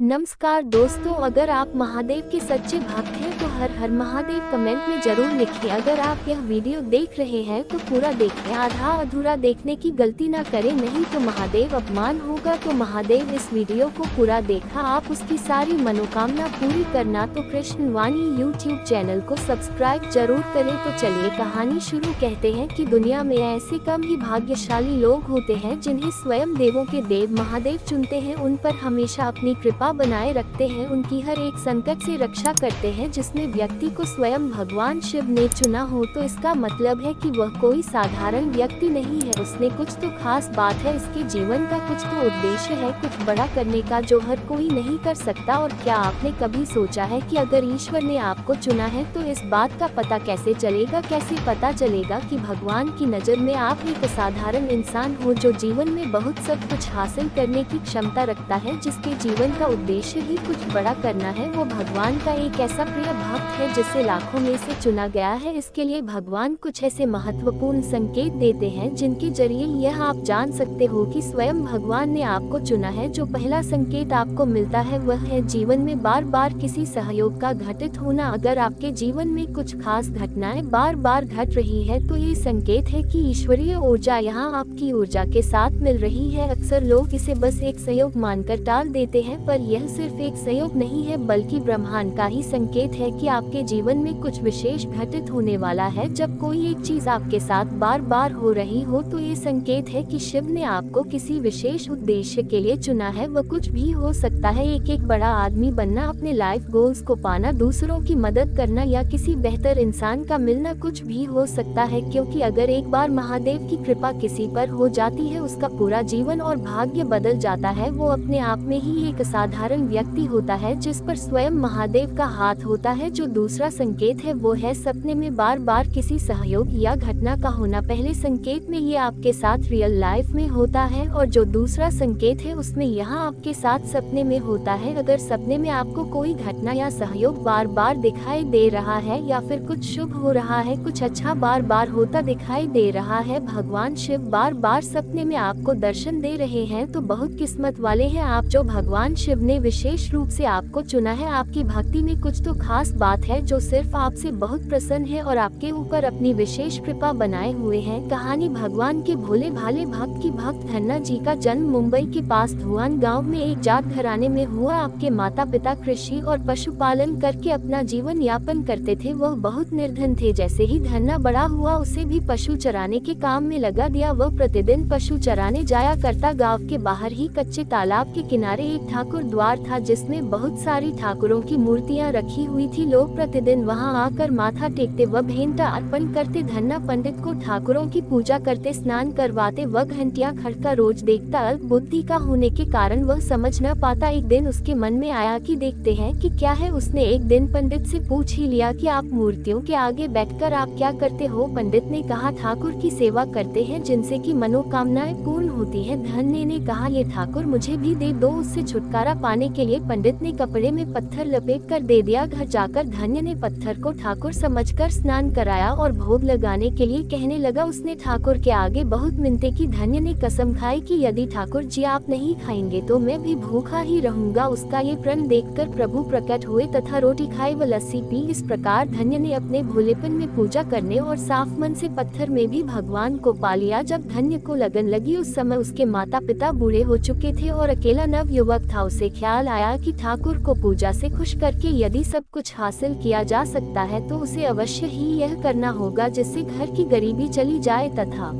नमस्कार दोस्तों, अगर आप महादेव के सच्चे भक्त हैं तो हर हर महादेव कमेंट में जरूर लिखें। अगर आप यह वीडियो देख रहे हैं तो पूरा देखें, आधा अधूरा देखने की गलती ना करें, नहीं तो महादेव अपमान होगा। तो महादेव इस वीडियो को पूरा देखा आप उसकी सारी मनोकामना पूरी करना। तो कृष्ण वाणी यूट्यूब चैनल को सब्सक्राइब जरूर करें। तो चलिए कहानी शुरू। कहते हैं कि दुनिया में ऐसे कम ही भाग्यशाली लोग होते हैं जिन्हें स्वयं देवों के देव महादेव चुनते हैं, उन पर हमेशा अपनी कृपा बनाए रखते हैं, उनकी हर एक संकट से रक्षा करते हैं। जिसमें व्यक्ति को स्वयं भगवान शिव ने चुना हो तो इसका मतलब है कि वह कोई साधारण व्यक्ति नहीं है, उसने कुछ तो खास बात है, इसके जीवन का कुछ तो उद्देश्य है, कुछ बड़ा करने का जो हर कोई नहीं कर सकता। और क्या आपने कभी सोचा है कि अगर ईश्वर ने आपको चुना है तो इस बात का पता कैसे चलेगा? कैसे पता चलेगा कि भगवान की नज़र में आप एक असाधारण इंसान हो जो जीवन में बहुत सब कुछ हासिल करने की क्षमता रखता है, जिसके जीवन का उद्देश्य ही कुछ बड़ा करना है। वो भगवान का एक ऐसा प्रिय भक्त है जिसे लाखों में से चुना गया है। इसके लिए भगवान कुछ ऐसे महत्वपूर्ण संकेत देते हैं जिनके जरिए यह आप जान सकते हो कि स्वयं भगवान ने आपको चुना है। जो पहला संकेत आपको मिलता है वह है जीवन में बार बार किसी सहयोग का घटित होना। अगर आपके जीवन में कुछ खास घटनाएं बार बार घट रही है तो ये संकेत है कि ईश्वरीय ऊर्जा यहाँ आपकी ऊर्जा के साथ मिल रही है। अक्सर लोग इसे बस एक सहयोग मानकर टाल देते हैं, पर यह सिर्फ एक सहयोग नहीं है बल्कि ब्रह्मांड का ही संकेत है कि आपके जीवन में कुछ विशेष घटित होने वाला है। जब कोई एक चीज आपके साथ बार बार हो रही हो तो ये संकेत है कि शिव ने आपको किसी विशेष उद्देश्य के लिए चुना है। वह कुछ भी हो सकता है, एक बड़ा आदमी बनना, अपने लाइफ गोल्स को पाना, दूसरों की मदद करना या किसी बेहतर इंसान का मिलना, कुछ भी हो सकता है। क्योंकि अगर एक बार महादेव की कृपा किसी पर हो जाती है उसका पूरा जीवन और भाग्य बदल जाता है। वो अपने आप में ही एक साधारण व्यक्ति होता है जिस पर स्वयं महादेव का हाथ होता है। जो दूसरा संकेत है वो है सपने में बार बार किसी सहयोग या घटना का होना। पहले संकेत में ये आपके साथ रियल लाइफ में होता है और जो दूसरा संकेत है उसमें यहाँ आपके साथ सपने में होता है। अगर सपने में आपको कोई घटना या सहयोग बार बार दिखाई दे रहा है या फिर कुछ शुभ हो रहा है, कुछ अच्छा बार बार होता दिखाई दे रहा है, भगवान शिव बार बार सपने में आपको दर्शन दे रहे हैं, तो बहुत किस्मत वाले हैं आप जो भगवान शिव ने विशेष रूप से आपको चुना है। आपकी भक्ति में कुछ तो खास बात है जो सिर्फ आपसे बहुत प्रसन्न है और आपके ऊपर अपनी विशेष कृपा बनाए हुए हैं। कहानी भगवान के भोले भाले भक्त की। भक्त धन्ना जी का जन्म मुंबई के पास धुआन गांव में एक जाट घराने में हुआ। आपके माता पिता कृषि और पशुपालन करके अपना जीवन यापन करते थे। वह बहुत निर्धन थे। जैसे ही धन्ना बड़ा हुआ उसे भी पशु चराने के काम में लगा दिया। वह प्रतिदिन पशु चराने जाया करता। गांव के बाहर ही कच्चे तालाब के किनारे एक ठाकुर द्वार था जिसमें बहुत सारी ठाकुरों की मूर्तियां रखी हुई थी। लोग प्रतिदिन वहां आकर माथा टेकते व भेंटा अर्पण करते। धन्ना पंडित को ठाकुरों की पूजा करते, स्नान करवाते व घंटियां खड़का रोज देखता। अल्प बुद्धि का होने के कारण वह समझ न पाता। एक दिन उसके मन में आया कि देखते हैं कि क्या है। उसने एक दिन पंडित से पूछ ही लिया कि आप मूर्तियों के आगे बैठकर आप क्या करते हो? पंडित ने कहा ठाकुर की सेवा करते हैं जिनसे की मनोकामनाएं पूर्ण होती है। धन्य ने कहा ये ठाकुर मुझे भी दे दो। उससे छुटकारा पाने के लिए पंडित ने कपड़े में पत्थर लपेट कर दे दिया। घर जाकर धन्य ने पत्थर को ठाकुर समझकर स्नान कराया और भोग लगाने के लिए कहने लगा। उसने ठाकुर के आगे बहुत मिन्नतें की। धन्य ने कसम खाई कि यदि ठाकुर जी आप नहीं खाएंगे तो मैं भी भूखा ही रहूंगा। उसका ये प्रण देखकर प्रभु प्रकट हुए तथा रोटी खाई व लस्सी पी। इस प्रकार धन्य ने अपने भोलेपन में पूजा करने और साफ मन से पत्थर में भी भगवान को पा लिया। जब धन्य को लगन लगी उस समय उसके माता पिता बूढ़े हो चुके थे और अकेला नव युवक था। उसे ख्याल आया कि ठाकुर को पूजा से खुश करके यदि सब कुछ हासिल किया जा सकता है तो उसे अवश्य ही यह करना होगा जिससे घर की गरीबी चली जाए तथा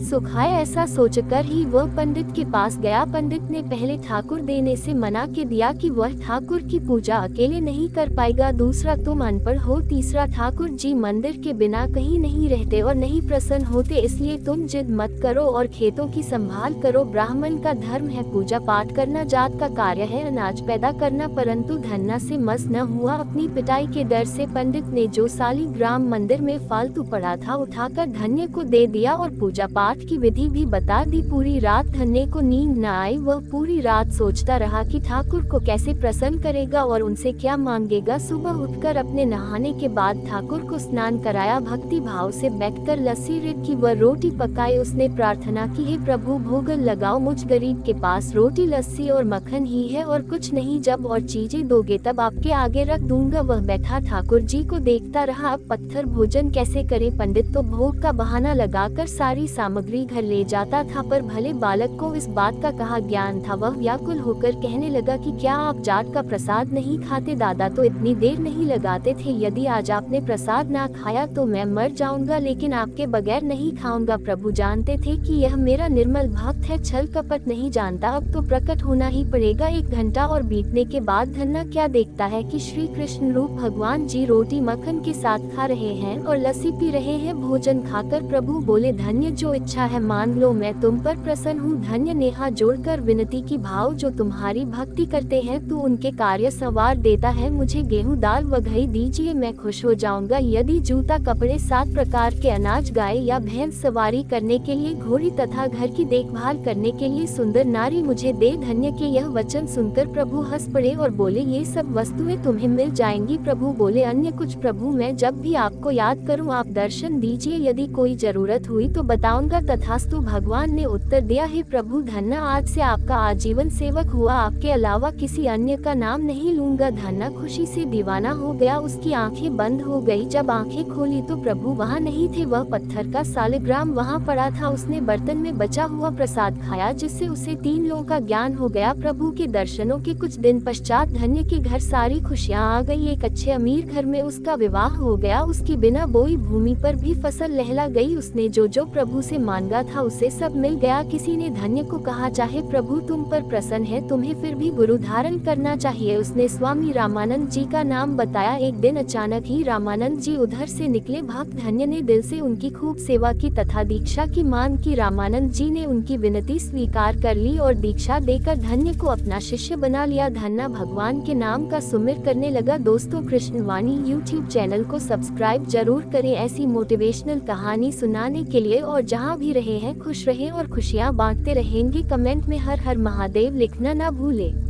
सुखाए। ऐसा सोचकर ही वह पंडित के पास गया। पंडित ने पहले ठाकुर देने से मना के दिया कि वह ठाकुर की पूजा अकेले नहीं कर पाएगा। दूसरा तुम अनपढ़ हो। तीसरा ठाकुर जी मंदिर के बिना कहीं नहीं रहते और नहीं प्रसन्न होते, इसलिए तुम जिद मत करो और खेतों की संभाल करो। ब्राह्मण का धर्म है पूजा पाठ करना, जात का कार्य है अनाज पैदा करना। परंतु धन्ना से मस न हुआ। अपनी पिटाई के डर से पंडित ने जो सालीग्राम मंदिर में फालतू पड़ा था उठाकर धन्य को दे दिया और पूजा पाठ पाठ की विधि भी बता दी। पूरी रात धन्य को नींद न आई। वह पूरी रात सोचता रहा कि ठाकुर को कैसे प्रसन्न करेगा और उनसे क्या मांगेगा। सुबह उठकर अपने नहाने के बाद ठाकुर को स्नान कराया, भक्ति भाव से बैठकर लस्सी रखी व रोटी पकाई। उसने प्रार्थना की, हे प्रभु भोगल लगाओ, मुझ गरीब के पास रोटी लस्सी और मक्खन ही है और कुछ नहीं। जब और चीजें दोगे तब आपके आगे रख दूंगा। वह बैठा ठाकुर जी को देखता रहा। अब पत्थर भोजन कैसे करे। पंडित तो भोग का बहाना लगाकर सारी सामग्री घर ले जाता था, पर भले बालक को इस बात का कहाँ ज्ञान था। वह व्याकुल होकर कहने लगा कि क्या आप जाट का प्रसाद नहीं खाते? दादा तो इतनी देर नहीं लगाते थे। यदि आज आपने प्रसाद ना खाया तो मैं मर जाऊंगा, लेकिन आपके बगैर नहीं खाऊंगा। प्रभु जानते थे कि यह मेरा निर्मल भक्त है, छल कपट नहीं जानता। अब तो प्रकट होना ही पड़ेगा। 1 घंटा और बीतने के बाद धन्ना क्या देखता है कि श्री कृष्ण रूप भगवान जी रोटी मक्खन के साथ खा रहे हैं और लस्सी पी रहे हैं। भोजन खाकर प्रभु बोले, धन्य जो इच्छा है मान लो, मैं तुम पर प्रसन्न हूँ। धन्य ने हाथ जोड़कर विनती की, भाव जो तुम्हारी भक्ति करते हैं तू उनके कार्य संवार देता है। मुझे गेहूं दाल व घी दीजिए, मैं खुश हो जाऊंगा। यदि जूता कपड़े 7 प्रकार के अनाज, गाय या भैंस, सवारी करने के लिए घोड़ी तथा घर की देखभाल करने के लिए सुंदर नारी मुझे दे। धन्य के यह वचन सुनकर प्रभु हंस पड़े और बोले, ये सब वस्तुएं तुम्हें मिल जाएंगी। प्रभु बोले, अन्य कुछ? प्रभु मैं जब भी आपको याद करूं आप दर्शन दीजिए, यदि कोई जरूरत हुई तो बताऊंगा। तथास्तु भगवान ने उत्तर दिया, हे प्रभु धन्ना आज से आपका आजीवन सेवक हुआ, आपके अलावा किसी अन्य का नाम नहीं लूंगा। धन्ना खुशी से दीवाना हो गया, उसकी आंखें बंद हो गई। जब आंखें खोली तो प्रभु वहाँ नहीं थे। वह पत्थर का सालिग्राम वहाँ पड़ा था। उसने बर्तन में बचा हुआ प्रसाद खाया, जिससे उसे 3 लोगों का ज्ञान हो गया। प्रभु के दर्शनों के कुछ दिन पश्चात धन्य के घर सारी खुशियाँ आ गई। एक अच्छे अमीर घर में उसका विवाह हो गया। उसकी बिना बोई भूमि पर भी फसल लहला गई। उसने जो जो प्रभु से मांगा था उसे सब मिल गया। किसी ने धन्य को कहा, चाहे प्रभु तुम पर प्रसन्न है, तुम्हें फिर भी गुरु धारण करना चाहिए। उसने स्वामी रामानंद जी का नाम बताया। एक दिन अचानक ही रामानंद जी उधर से निकले। भक्त धन्य ने दिल से उनकी खूब सेवा की तथा दीक्षा की मांग की। रामानंद जी ने उनकी विनती स्वीकार कर ली और दीक्षा देकर धन्य को अपना शिष्य बना लिया। धन्ना भगवान के नाम का सुमिर करने लगा। दोस्तों, कृष्णवाणी यूट्यूब चैनल को सब्सक्राइब जरूर करें ऐसी मोटिवेशनल कहानी सुनाने के लिए। और जहां भी रहे हैं खुश रहें और खुशियां बांटते रहेंगे। कमेंट में हर हर महादेव लिखना ना भूलें।